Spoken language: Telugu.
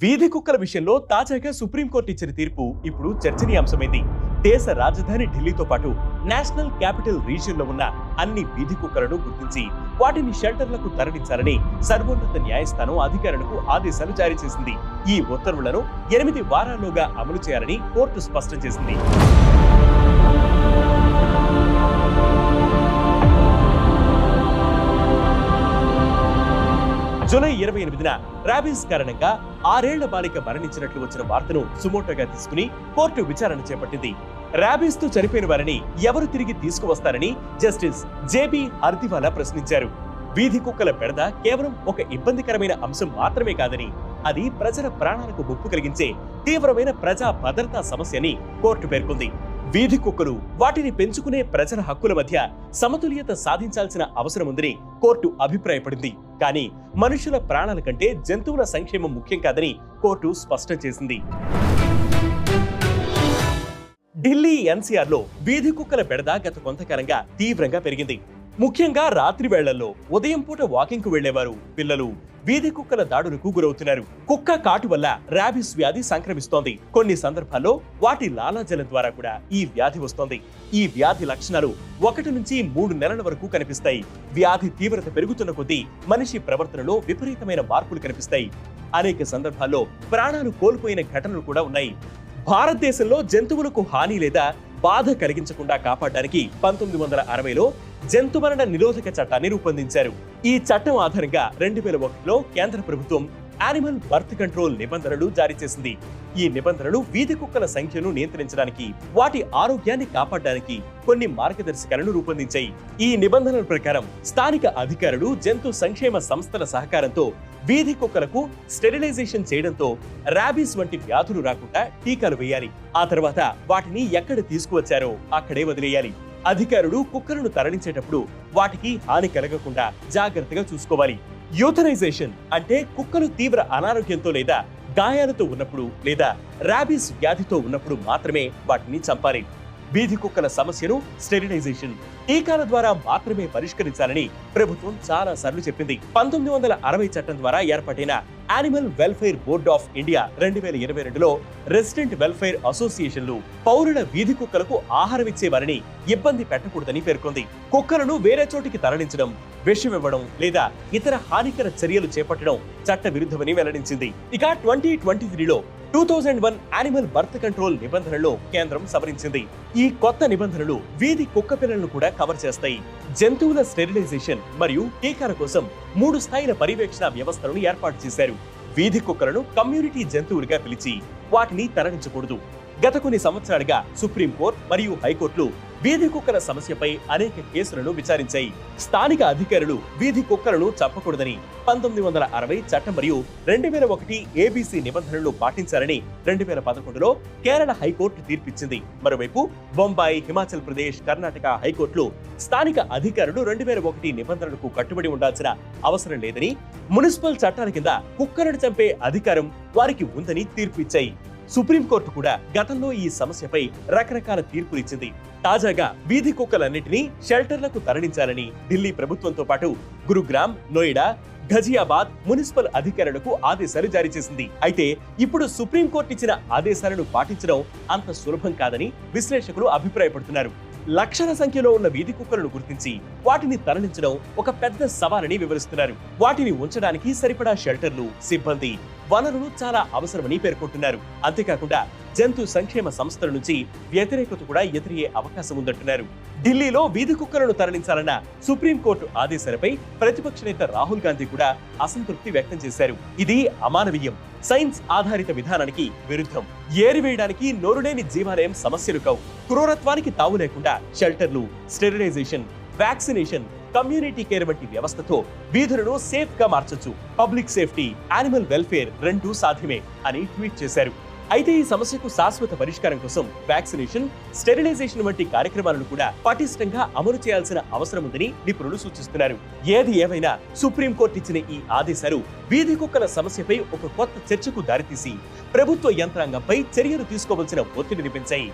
వీధి కుక్కల విషయంలో తాజాగా సుప్రీంకోర్టు ఇచ్చిన తీర్పు ఇప్పుడు చర్చనీయాంశమైంది. దేశ రాజధాని ఢిల్లీతో పాటు నేషనల్ క్యాపిటల్ రీజియన్ లో ఉన్న అన్ని వీధి కుక్కలను గుర్తించి వాటిని షెల్టర్లకు తరలించాలని సర్వోన్నత న్యాయస్థానం అధికారులకు ఆదేశాలు జారీ చేసింది. ఈ ఉత్తర్వులను 8 వారాల్లోగా అమలు చేయాలని కోర్టు స్పష్టం చేసింది. జూలై 28న రాబీస్ కారణంగా 6 ఏళ్ల బాలిక మరణించినట్లు వచ్చిన వార్తను సుమోటోగా తీసుకుని కోర్టు విచారణ చేపట్టింది. రాబీస్ తో చనిపోయిన వారిని ఎవరు తిరిగి తీసుకువస్తారని జస్టిస్ జేబీ హర్దివాలా ప్రశ్నించారు. వీధి కుక్కల బెడద కేవలం ఒక ఇబ్బందికరమైన అంశం మాత్రమే కాదని, అది ప్రజల ప్రాణాలకు ముప్పు కలిగించే తీవ్రమైన ప్రజా భద్రతా సమస్యని కోర్టు పేర్కొంది. వీధి కుక్కలు, వాటిని పెంచుకునే ప్రజల హక్కుల మధ్య సమతుల్యత సాధించాల్సిన అవసరం ఉందని కోర్టు అభిప్రాయపడింది. కానీ మనుషుల ప్రాణాల కంటే జంతువుల సంక్షేమం ముఖ్యం కాదని కోర్టు స్పష్టం చేసింది. ఢిల్లీ ఎన్సీఆర్ లో వీధి కుక్కల బెడద గత కొంతకాలంగా తీవ్రంగా పెరిగింది. ముఖ్యంగా రాత్రి వేళ్లలో ఉదయం పూట వాకింగ్ కు వెళ్లేవారు, పిల్లలు వీధి కుక్కల దాడులకు గురవుతున్నారు. కుక్క కాటు వల్ల రాబిస్ వ్యాధి సంక్రమిస్తోంది. కొన్ని సందర్భాల్లో వాటి లాలాజలం ద్వారా కూడా ఈ వ్యాధి వస్తోంది. ఈ వ్యాధి లక్షణాలు 1 నుంచి 3 నెలల వరకు కనిపిస్తాయి. వ్యాధి తీవ్రత పెరుగుతున్న కొద్దీ మనిషి ప్రవర్తనలో విపరీతమైన మార్పులు కనిపిస్తాయి. అనేక సందర్భాల్లో ప్రాణాలు కోల్పోయిన ఘటనలు కూడా ఉన్నాయి. భారతదేశంలో జంతువులకు హాని లేదా బాధ కలిగించకుండా కాపాడడానికి 1960లో జంతు మరణ నిరోధక చట్టాన్ని రూపొందించారు. ఈ చట్టం ఆధారంగా 2001లో కేంద్ర ప్రభుత్వం యానిమల్ బర్త్ కంట్రోల్ నిబంధనలు జారీ చేసింది. ఈ నిబంధనలు వీధి కుక్కల సంఖ్యను నియంత్రించడానికి, వాటి ఆరోగ్యాన్ని కాపాడడానికి కొన్ని మార్గదర్శకాలను రూపొందించాయి. ఈ నిబంధనల ప్రకారం స్థానిక అధికారులు జంతు సంక్షేమ సంస్థల సహకారంతో వీధి కుక్కలకు స్టెరిలైజేషన్ చేయడంతో రాబీస్ వంటి వ్యాధులు రాకుండా టీకాలు వేయాలి. ఆ తర్వాత వాటిని ఎక్కడ తీసుకువచ్చారో అక్కడే వదిలేయాలి. అధికారులు కుక్కలను తరలించేటప్పుడు వాటికి హాని కలగకుండా జాగ్రత్తగా చూసుకోవాలి. యూథనైజేషన్ అంటే కుక్కలు తీవ్ర అనారోగ్యంతో లేదా గాయాలతో ఉన్నప్పుడు లేదా రాబీస్ వ్యాధితో ఉన్నప్పుడు మాత్రమే వాటిని చంపాలి. వీధి కుక్కల సమస్యను స్టెరిలైజేషన్, టీకాల ద్వారా మాత్రమే పరిష్కరించాలని ప్రభుత్వం చాలా సార్లు చెప్పింది. 1960 చట్టం ద్వారా ఏర్పాటైన animal welfare board of India 2022లో రెసిడెంట్ వెల్ఫేర్ అసోసియేషన్లు పౌరుల వీధి కుక్కలకు ఆహారం ఇచ్చే వారిని ఇబ్బంది పెట్టకూడదని పేర్కొంది. కుక్కలను వేరే చోటికి తరలించడం, విషం ఇవ్వడం లేదా ఇతర హానికర చర్యలు చేపట్టడం చట్ట విరుద్ధమని వెల్లడించింది. ఇక 2023లో 2001 యానిమల్ బర్త్ కంట్రోల్ నిబంధనల్లో కేంద్రం సవరించింది. ఈ కొత్త నిబంధనలు వీధి కుక్క పిల్లలను కూడా కవర్ చేస్తాయి. జంతువుల స్టెరిలైజేషన్ మరియు టీకాల కోసం 3 స్థాయిల పర్యవేక్షణ వ్యవస్థలను ఏర్పాటు చేశారు. వీధి కుక్కలను కమ్యూనిటీ జంతువులుగా పిలిచి వాటిని తరలించకూడదు. గత కొన్ని సంవత్సరాలుగా సుప్రీంకోర్టు మరియు హైకోర్టులు వీధి కుక్కల సమస్యపై అనేక కేసులను విచారించాయి. స్థానిక అధికారులు వీధి కుక్కలను చంపకూడదని 1960 చట్టం మరియు 2001 ఏబీసీ నిబంధనలు పాటించాలని 2011లో కేరళ హైకోర్టు తీర్పిచ్చింది. మరోవైపు బొంబాయి, హిమాచల్ ప్రదేశ్, కర్ణాటక హైకోర్టులు స్థానిక అధికారులు 2001 నిబంధనలకు కట్టుబడి ఉండాల్సిన అవసరం లేదని, మున్సిపల్ చట్టాల కింద కుక్కలను చంపే అధికారం వారికి ఉందని తీర్పు ఇచ్చాయి. సుప్రీంకోర్టు కూడా గతంలో ఈ సమస్యపై రకరకాల తీర్పులిచ్చింది. తాజాగా వీధి కుక్కలన్నింటినీ షెల్టర్లకు తరలించాలని ఢిల్లీ ప్రభుత్వంతో పాటు గురుగ్రామ్, నోయిడా, ఘజియాబాద్ మున్సిపల్ అధికారులకు ఆదేశాలు జారీ చేసింది. అయితే ఇప్పుడు సుప్రీంకోర్టు ఇచ్చిన ఆదేశాలను పాటించడం అంత సులభం కాదని విశ్లేషకులు అభిప్రాయపడుతున్నారు. లక్షల సంఖ్యలో ఉన్న వీధి కుక్కలను గుర్తించి వాటిని తరలించడం ఒక పెద్ద సవాలని వివరిస్తున్నారు. వాటిని ఉంచడానికి సరిపడా షెల్టర్లు, సిబ్బంది, వనరులు చాలా అవసరమని పేర్కొంటున్నారు. అంతేకాకుండా జంతు సంక్షేమ సంస్థల నుంచి వ్యతిరేకత కూడా ఎదురయ్యే అవకాశం ఉందంటున్నారు. ఢిల్లీలో వీధి కుక్కలను తరలించాలన్న సుప్రీంకోర్టు ఆదేశాలపై ప్రతిపక్ష నేత రాహుల్ గాంధీ కూడా అసంతృప్తి వ్యక్తం చేశారు. ఇది అమానవీయం, సైన్స్ ఆధారిత విధానానికి విరుద్ధం. ఏరివేయడానికి నోరులేని జీవాలయం సమస్యలు కావు. క్రూరత్వానికి తావు లేకుండా షెల్టర్లు, స్టెరిలైజేషన్, వ్యాక్సినేషన్, కమ్యూనిటీ కేర్ వంటి వ్యవస్థతో వీధులను సేఫ్ గా మార్చొచ్చు. పబ్లిక్ సేఫ్టీ, యానిమల్ వెల్ఫేర్ రెండూ సాధ్యమే అని ట్వీట్ చేశారు. అయితే ఈ సమస్యకు శాశ్వత పరిష్కారం కోసం వ్యాక్సినేషన్, స్టెరిలైజేషన్ వంటి కార్యక్రమాలను కూడా పటిష్టంగా అమలు చేయాల్సిన అవసరం ఉందని నిపుణులు సూచిస్తున్నారు. ఏది ఏమైనా సుప్రీంకోర్టు ఇచ్చిన ఈ ఆదేశాలు వీధి కుక్కల సమస్యపై ఒక కొత్త చర్చకు దారితీసి ప్రభుత్వ యంత్రాంగంపై చర్యలు తీసుకోవాల్సిన ఒత్తిడిని పెంచాయి.